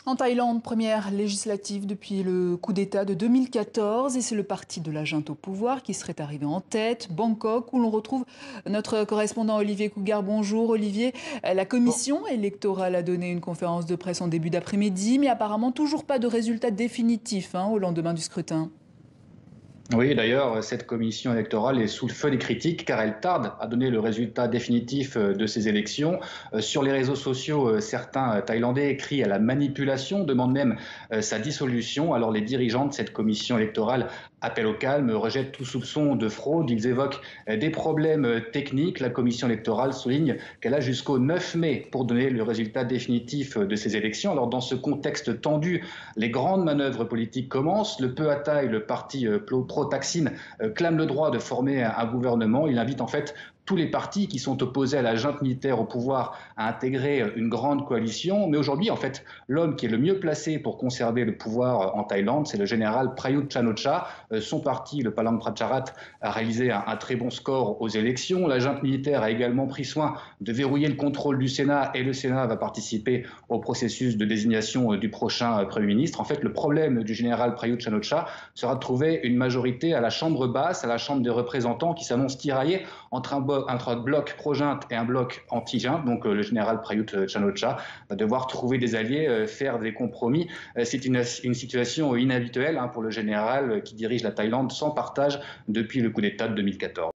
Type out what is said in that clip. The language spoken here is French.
En Thaïlande, première législative depuis le coup d'État de 2014 et c'est le parti de la junte au pouvoir qui serait arrivé en tête. Bangkok où l'on retrouve notre correspondant Olivier Cougar. Bonjour Olivier. La commission électorale a donné une conférence de presse en début d'après-midi mais apparemment toujours pas de résultat définitif au lendemain du scrutin. Oui, d'ailleurs, cette commission électorale est sous le feu des critiques car elle tarde à donner le résultat définitif de ces élections. Sur les réseaux sociaux, certains Thaïlandais crient à la manipulation, demandent même sa dissolution. Alors les dirigeants de cette commission électorale appellent au calme, rejettent tout soupçon de fraude. Ils évoquent des problèmes techniques. La commission électorale souligne qu'elle a jusqu'au 9 mai pour donner le résultat définitif de ces élections. Alors dans ce contexte tendu, les grandes manœuvres politiques commencent. Le Pheu Thai, le parti pro-Thaksin, clame le droit de former un gouvernement. Il invite en fait tous les partis qui sont opposés à la junte militaire au pouvoir à intégrer une grande coalition. Mais aujourd'hui, en fait, l'homme qui est le mieux placé pour conserver le pouvoir en Thaïlande, c'est le général Prayut Chan-o-cha. Son parti, le Palang Pracharat, a réalisé un très bon score aux élections. La junte militaire a également pris soin de verrouiller le contrôle du Sénat et le Sénat va participer au processus de désignation du prochain Premier ministre. En fait, le problème du général Prayut Chan-o-cha sera de trouver une majorité à la Chambre basse, à la Chambre des représentants, qui s'annonce tiraillée entre un bloc pro-junte et un bloc anti-junte. Donc le général Prayut Chan-o-cha va devoir trouver des alliés, faire des compromis. C'est une situation inhabituelle pour le général qui dirige la Thaïlande sans partage depuis le coup d'État de 2014.